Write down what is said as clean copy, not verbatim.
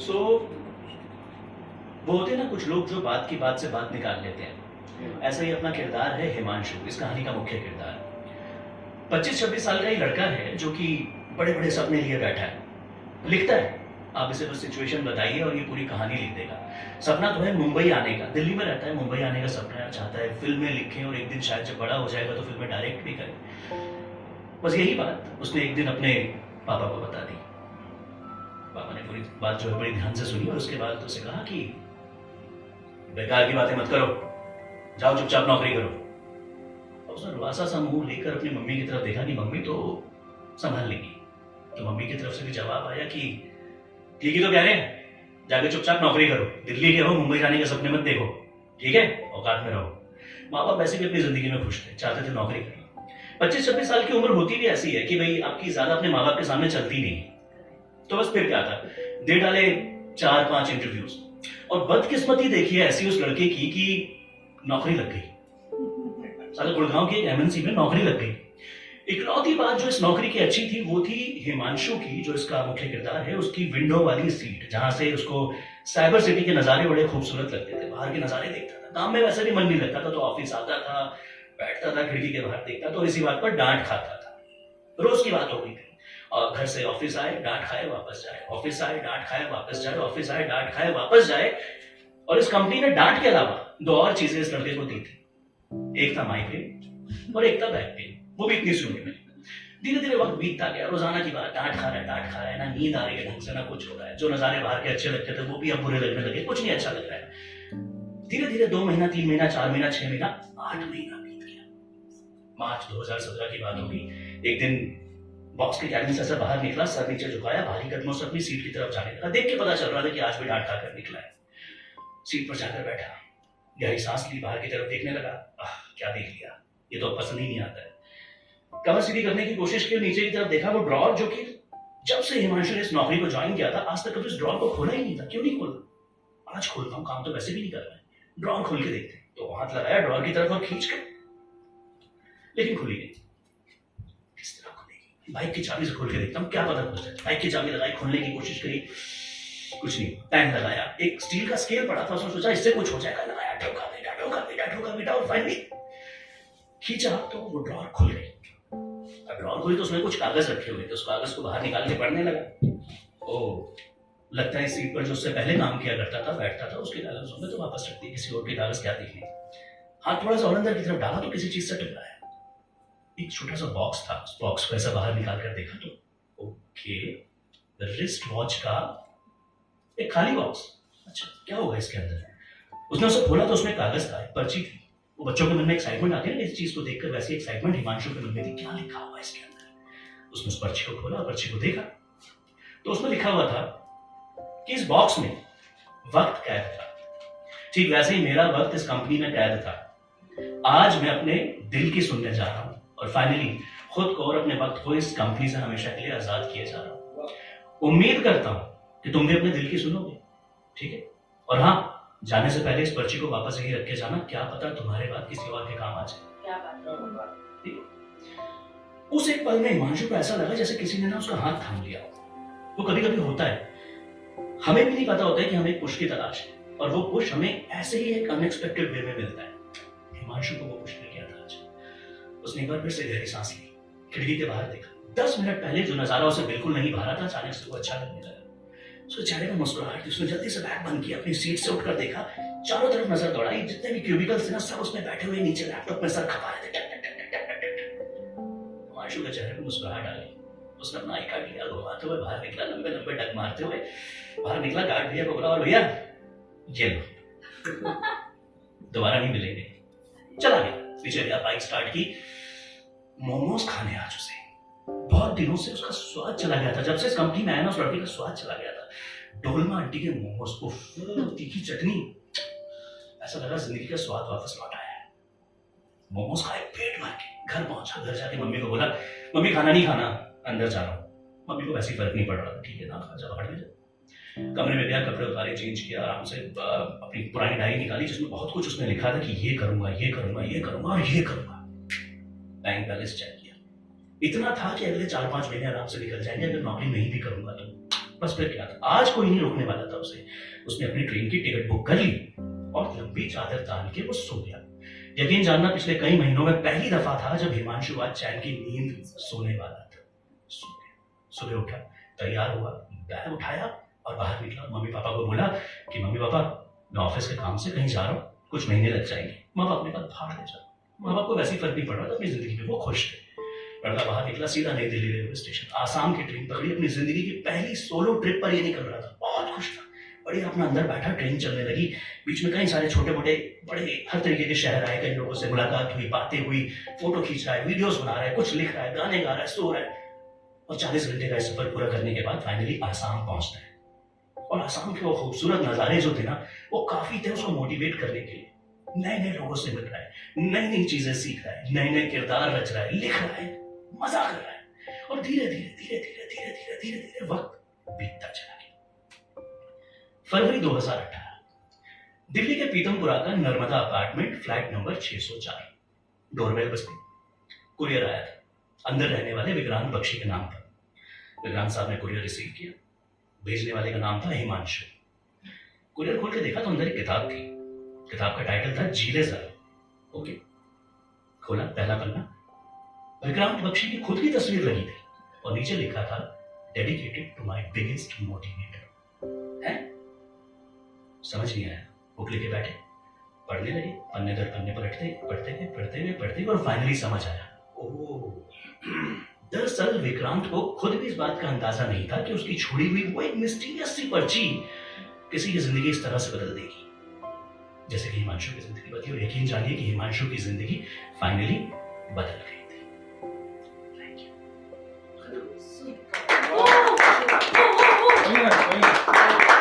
सो वो होते हैं ना कुछ लोग जो बात की बात से बात निकाल लेते हैं, ऐसा ही अपना किरदार है हिमांशु, इस कहानी का मुख्य किरदार। 25-26 साल का ही लड़का है जो कि बड़े बड़े सपने लिए बैठा है, लिखता है। आप इसे बस सिचुएशन बताइए और ये पूरी कहानी लिख देगा। सपना तो है मुंबई आने का, दिल्ली में रहता है, मुंबई आने का सपना चाहता है, फिल्में लिखे और एक दिन शायद जब बड़ा हो जाएगा तो फिल्में डायरेक्ट भी करे। बस यही बात उसने एक दिन अपने पापा को बता दी। पापा ने पूरी बात जो है बड़ी ध्यान से सुनी और उसके बाद उसे कहा कि बेकार की बातें मत करो, जाओ चुपचाप नौकरी करो। उसने रुआसा सा मुंह लेकर अपनी मम्मी की तरफ देखा कि मम्मी तो संभाल लेगी। तो मम्मी की तरफ से भी जवाब आया कि ठीक ही तो कह रहे हैं, जाके चुपचाप नौकरी करो, दिल्ली के हो, मुंबई जाने के सपने मत देखो, ठीक है, औकात में रहो। माँ बाप वैसे भी अपनी जिंदगी में खुश थे, चाहते थे नौकरी करना। 25-26 साल की उम्र होती भी ऐसी है कि भाई आपकी ज्यादा अपने माँ बाप के सामने चलती नहीं। तो बस फिर क्या था, दे डाले 4-5 इंटरव्यूज और बदकिस्मती देखिए ऐसी उस लड़के की कि नौकरी लग गई। साले गुड़गांव की एक एमएनसी में नौकरी लग गई। इकलौती बात जो इस नौकरी की अच्छी थी वो थी हिमांशु की, जो इसका मुख्य किरदार है, उसकी विंडो वाली सीट, जहां से उसको साइबर सिटी के नजारे बड़े खूबसूरत लगते थे। बाहर के नजारे देखता था, काम में वैसे भी मन नहीं लगता था, तो ऑफिस आता था, बैठता था, खिड़की के बाहर देखता, तो इसी बात पर डांट खाता था। रोज की बात हो गई थी। और घर से ऑफिस आए, डांट खाए, वापस जाए, ऑफिस आए, डांट खाए, वापस जाए, ऑफिस आए, डांट खाए, वापस जाए। और इस कंपनी ने डांट के अलावा 2 और चीजें इस लड़के को दी थी। एक था माइग्रेन और एक था बैक पेन, वो भी इतनी सुनी में। धीरे धीरे वक्त बीतता गया, रोजाना की बात, डांट खा रहा है, ना नींद आ रही है ढंग से, ना कुछ हो रहा है। जो नजारे बाहर के अच्छे लगते थे वो भी अब बुरे लगने लगे, कुछ नहीं अच्छा लग रहा है। धीरे धीरे 2 महीना, 3 महीना, 4 महीना, 6 महीना, 8 महीना बीत गया। मार्च 2017 की बात होगी। एक दिन बॉक्स के कैबिन से ऐसा बाहर निकला, सर नीचे झुकाया, भारी कदमों से अपनी सीट की तरफ जाने लगा। देख के पता चल रहा था कि आज भी डांट खाकर निकला है। सीट पर जाकर बैठा, गहरी सांस ली, बाहर की तरफ देखने लगा। क्या देख लिया, ये तो पसंद ही नहीं आता है। कमर सीधी करने की कोशिश की, नीचे की तरफ देखा, वो ड्रॉर जो कि जब से हिमांशु ने इस नौकरी को ज्वाइन किया था आज तक कभी इस ड्रॉर को खोला ही नहीं था। क्यों नहीं खोला, आज खोलता हूँ, काम तो वैसे भी नहीं कर रहा है, ड्रॉर खोल के देखते। तो हाथ लगाया ड्रॉर की तरफ और खींच कर, लेकिन खुली नहीं। किस तरह खुलेगी, बाइक की चाबी से खोल के देखता हूँ, क्या पता खुल जाए। बाइक की चाबी लगाई, खोलने की कोशिश करी, कुछ नहीं। टाइम लगाया, एक स्टील का स्केल पड़ा था, उसने सोचा इससे कुछ हो जाएगा, लगाया, ठोका बेटा, ठोका बेटा, ठोका बेटा, और फाइनली खींचा तो वो ड्रॉर खुल गई। अब ड्रॉर खुली तो उसमें कुछ कागज रखे हुए थे, उस कागज को बाहर निकाल के पढ़ने लगा। ओ, लगता है इस सीट पर जो उससे पहले काम किया करता था, बैठता था, उसके कागज में तो वापस रख दी, किसी और के कागज क्या देखने। हाथ थोड़ा सा और अंदर की तरफ डाला तो किसी चीज से टकराया। एक छोटा सा बॉक्स था, उस बॉक्स को ऐसा बाहर निकाल कर देखा तो ओके, रिस्ट वॉच का एक खाली बॉक्स। अच्छा, क्या होगा इसके अंदर। उसने उसे खोला तो उसमें कागज था, एक पर्ची थी। वो बच्चों के मन में एक्साइटमेंट आती है ना इस चीज को देखकर, वैसी एक्साइटमेंट हिमांशु के मन में थी, क्या लिखा हुआ इसके अंदर। उसने उस पर्ची को खोला, पर्ची को देखा तो उसमें लिखा हुआ था कि इस बॉक्स में वक्त कैद था। ठीक वैसे ही मेरा वक्त इस कंपनी में कैद था। आज मैं अपने दिल की सुनने जा रहा हूं और फाइनली खुद को और अपने वक्त को इस कंपनी से हमेशा के लिए आजाद किए जा रहा हूं। उम्मीद करता हूं कि तुम भी अपने दिल की सुनोगे, ठीक है। और हाँ, जाने से पहले इस पर्ची को वापस यही रख के जाना, क्या पता तुम्हारे बाद किसी और के काम आ जाए। क्या बात है। उस एक पल में हिमांशु को ऐसा लगा जैसे किसी ने ना उसका हाथ थाम लिया। वो कभी कभी होता है, हमें भी नहीं पता होता है कि हमें पुश की तलाश है, और वो पुश हमें ऐसे ही एक अनएक्सपेक्टेड वे में मिलता है। हिमांशु को वो पुश मिल गया था आज। उसने एक बार फिर से गहरी सांस ली, खिड़की के बाहर देखा। 10 मिनट पहले जो नजारा उसे बिल्कुल नहीं भा रहा था, अचानक से वो अच्छा लगने लगा। उसके चेहरे में मुस्कुराहट थी। उसने जल्दी से बैग बंद किया, अपनी सीट से उठकर देखा, चारों तरफ नजर दौड़ाई, जितने भी क्यूबिकल्स थे ना, सब उसमें बैठे हुए नीचे लैपटॉप में सर खपा रहे थे। हिमांशु के चेहरे में मुस्कुराहट आ गई। उसने अपना आई कार्ड लिया, घुमाते हुए बाहर निकला, लंबे लंबे डग मारते हुए बाहर निकला। गार्ड भैया को बोला, और भैया ये लो, दोबारा नहीं मिलेंगे। चला गया, पीछे गया, बाइक स्टार्ट की। मोमोज खाने आज उसे बहुत दिनों से उसका स्वाद चला गया था। जब से इस कंपनी में आया ना, उस लड़के का स्वाद चला गया था। डोलमा आंटी के मोमोज को, तीखी चटनी, ऐसा लगा जिंदगी का स्वाद वापस लौट आया है। मोमोज खाए पेट भर के, घर पहुंचा, घर जाके मम्मी को बोला, मम्मी खाना नहीं खाना, अंदर जा रहा हूँ। मम्मी को वैसे ही फर्क नहीं पड़ रहा था, ठीक है ना खा जा, बाहर में जा। कमरे में गया, कपड़े उतारे, चेंज किया, आराम से अपनी पुरानी डायरी निकाली जिसमें बहुत कुछ उसने लिखा था कि ये करूंगा, ये करूंगा, ये करूंगा और ये करूंगा। बैंक बैलेंस चेक किया, इतना था कि अगले 4-5 महीने आराम से निकल जाएंगे अगर नौकरी नहीं भी करूंगा तो। बस फिर क्या था, आज कोई नहीं रोकने वाला था उसे। उसने अपनी ट्रेन की टिकट बुक कर ली और लंबी चादर तान के वो सो गया। यकीन जानना, पिछले कई महीनों में पहली दफा था जब हिमांशु आज चैन की नींद सोने वाला था। सो गया। सुबह उठा, तैयार हुआ, बैग उठाया और बाहर निकला। मम्मी पापा को बोला कि मम्मी पापा, मैं ऑफिस के काम से कहीं जा रहा हूँ, कुछ महीने लग जाएंगे। माँ बाप ने कहा भाड़ ले जा। माँ बाप को वैसे ही फर्क नहीं पड़ रहा था, अपनी जिंदगी में वो खुश थे। लड़का बाहर निकला, सीधा नई दिल्ली रेलवे स्टेशन आसाम की ट्रेन पकड़ी। अपनी जिंदगी की पहली सोलो ट्रिप पर ये निकल रहा था, बहुत खुश था। बढ़िया अपना अंदर बैठा, ट्रेन चलने लगी। बीच में कई सारे छोटे मोटे बड़े हर तरीके के शहर आए, कई लोगों से मुलाकात हुई, बातें हुई, फोटो खींच रहा है, वीडियोस बना रहा है, कुछ लिख रहा है, गाने गा रहा है, सो रहा है। और 40 घंटे का सफर पूरा करने के बाद फाइनली आसाम पहुंचता है। और आसाम के वो खूबसूरत नजारे जो थे ना, वो काफी थे उसको मोटिवेट करने के लिए। नए नए लोगों से मिल रहा है, नई नई चीजें सीख रहा है, नए नए किरदार रच रहा है, लिख रहा है, मजा कर रहा है। और धीरे धीरे धीरे धीरे धीरे धीरे धीरे धीरे वक्त बीतता चला गया। फरवरी 2018, दिल्ली के पीतमपुरा का Narmada apartment, flat number 604। Doorbell बजती, कुरियर आया था, अंदर रहने वाले विक्रांत बख्शी के नाम पर। विक्रांत साहब ने कुरियर रिसीव किया। भेजने वाले का नाम था हिमांशु। कुरियर खोल के देखा तो अंदर एक किताब थी। किताब का टाइटल था जीले जरा। ओके, खोला, पहला पन्ना, विक्रांत बख्शी की खुद की तस्वीर लगी थी और नीचे लिखा था dedicated to my biggest motivator. है, समझ नहीं आया। बुक लेके बैठे, पढ़ने लगे, पन्ने दर पन्ने पढ़ते गए और फाइनली समझ आया। ओह, दरअसल विक्रांत को खुद भी इस बात का अंदाजा नहीं था कि उसकी छोड़ी हुई वो एक मिस्टीरियस सी पर्ची किसी की जिंदगी इस तरह से बदल देगी जैसे कि हिमांशु की जिंदगी बदली। और यकीन जानिए कि हिमांशु की जिंदगी फाइनली बदल गई थी। Thank you. सही है, सही है।